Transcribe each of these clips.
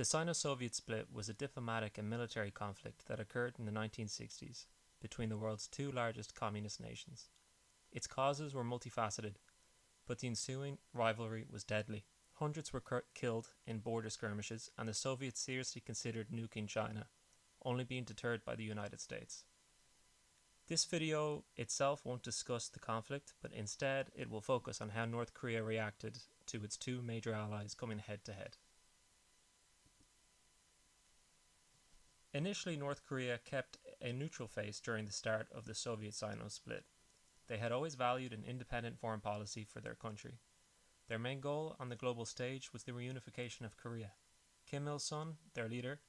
The Sino-Soviet split was a diplomatic and military conflict that occurred in the 1960s between the world's two largest communist nations. Its causes were multifaceted, but the ensuing rivalry was deadly. Hundreds were killed in border skirmishes, and the Soviets seriously considered nuking China, only being deterred by the United States. This video itself won't discuss the conflict, but instead it will focus on how North Korea reacted to its two major allies coming head to head. Initially, North Korea kept a neutral face during the start of the Soviet-Sino split. They had always valued an independent foreign policy for their country. Their main goal on the global stage was the reunification of Korea. Kim Il-sung, their leader,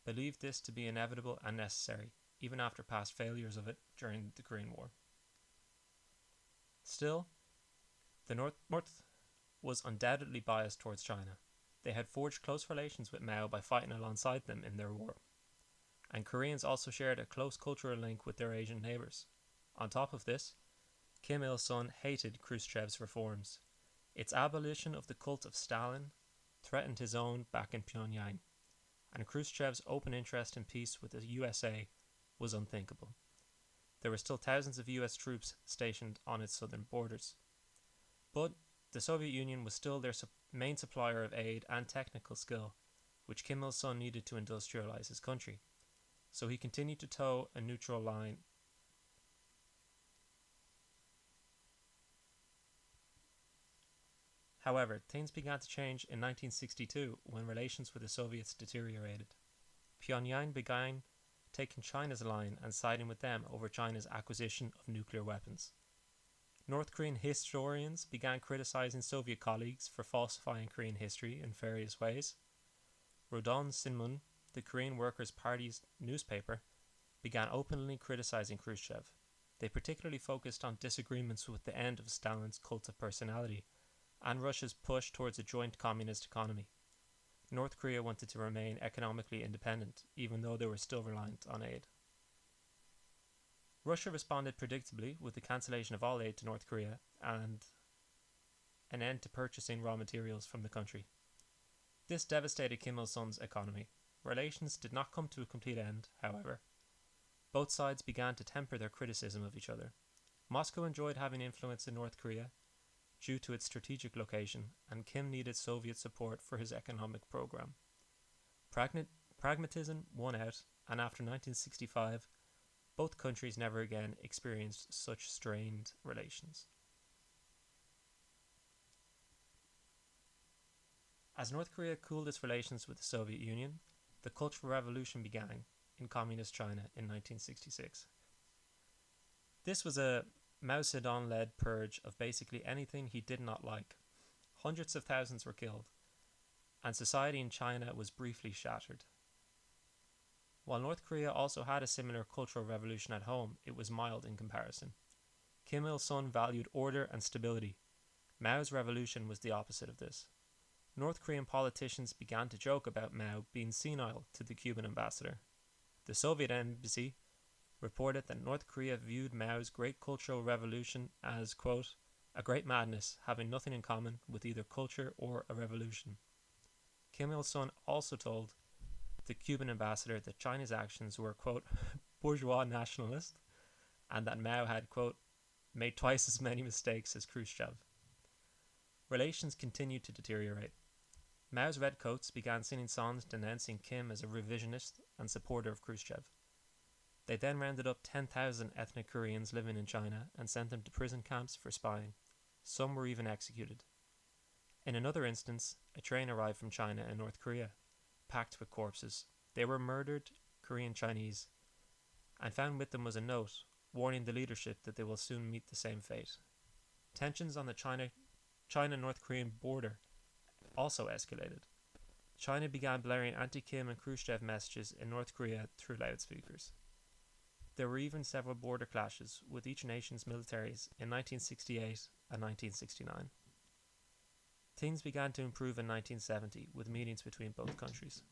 believed this to be inevitable and necessary, even after past failures of it during the Korean War. Still, the North was undoubtedly biased towards China. They had forged close relations with Mao by fighting alongside them in their war. And Koreans also shared a close cultural link with their Asian neighbours. On top of this, Kim Il-sung hated Khrushchev's reforms. Its abolition of the cult of Stalin threatened his own back in Pyongyang, and Khrushchev's open interest in peace with the USA was unthinkable. There were still thousands of US troops stationed on its southern borders. But the Soviet Union was still their main supplier of aid and technical skill, which Kim Il-sung needed to industrialize his country. So he continued to toe a neutral line. However, things began to change in 1962 when relations with the Soviets deteriorated. Pyongyang began taking China's line and siding with them over China's acquisition of nuclear weapons. North Korean historians began criticizing Soviet colleagues for falsifying Korean history in various ways. Rodon Sinmun, the Korean Workers' Party's newspaper, began openly criticizing Khrushchev. They particularly focused on disagreements with the end of Stalin's cult of personality and Russia's push towards a joint communist economy. North Korea wanted to remain economically independent, even though they were still reliant on aid. Russia responded predictably with the cancellation of all aid to North Korea and an end to purchasing raw materials from the country. This devastated Kim Il-sung's economy. Relations did not come to a complete end, however. Both sides began to temper their criticism of each other. Moscow enjoyed having influence in North Korea due to its strategic location, and Kim needed Soviet support for his economic program. Pragmatism won out, and after 1965, both countries never again experienced such strained relations. As North Korea cooled its relations with the Soviet Union, the Cultural Revolution began in Communist China in 1966. This was a Mao Zedong-led purge of basically anything he did not like. Hundreds of thousands were killed, and society in China was briefly shattered. While North Korea also had a similar cultural revolution at home, it was mild in comparison. Kim Il-sung valued order and stability. Mao's revolution was the opposite of this. North Korean politicians began to joke about Mao being senile to the Cuban ambassador. The Soviet embassy reported that North Korea viewed Mao's great cultural revolution as, quote, a great madness having nothing in common with either culture or a revolution. Kim Il-sung also told the Cuban ambassador that China's actions were, quote, bourgeois nationalist, and that Mao had, quote, made twice as many mistakes as Khrushchev. Relations continued to deteriorate. Mao's redcoats began singing songs denouncing Kim as a revisionist and supporter of Khrushchev. They then rounded up 10,000 ethnic Koreans living in China and sent them to prison camps for spying. Some were even executed. In another instance, a train arrived from China in North Korea, packed with corpses. They were murdered Korean Chinese, and found with them was a note warning the leadership that they will soon meet the same fate. Tensions on the China-North Korean border also escalated. China began blaring anti-Kim and Khrushchev messages in North Korea through loudspeakers. There were even several border clashes with each nation's militaries in 1968 and 1969. Things began to improve in 1970 with meetings between both countries.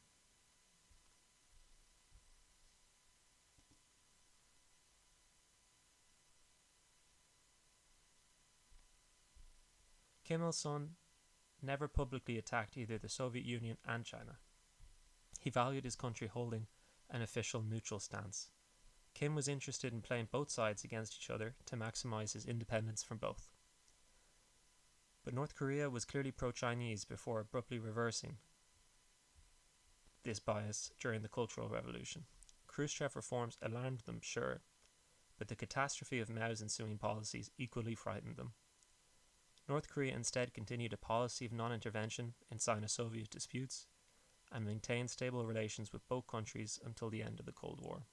Kim Il-sung never publicly attacked either the Soviet Union and China. He valued his country holding an official neutral stance. Kim was interested in playing both sides against each other to maximize his independence from both. But North Korea was clearly pro-Chinese before abruptly reversing this bias during the Cultural Revolution. Khrushchev reforms alarmed them, sure, but the catastrophe of Mao's ensuing policies equally frightened them. North Korea instead continued a policy of non-intervention in Sino-Soviet disputes and maintained stable relations with both countries until the end of the Cold War.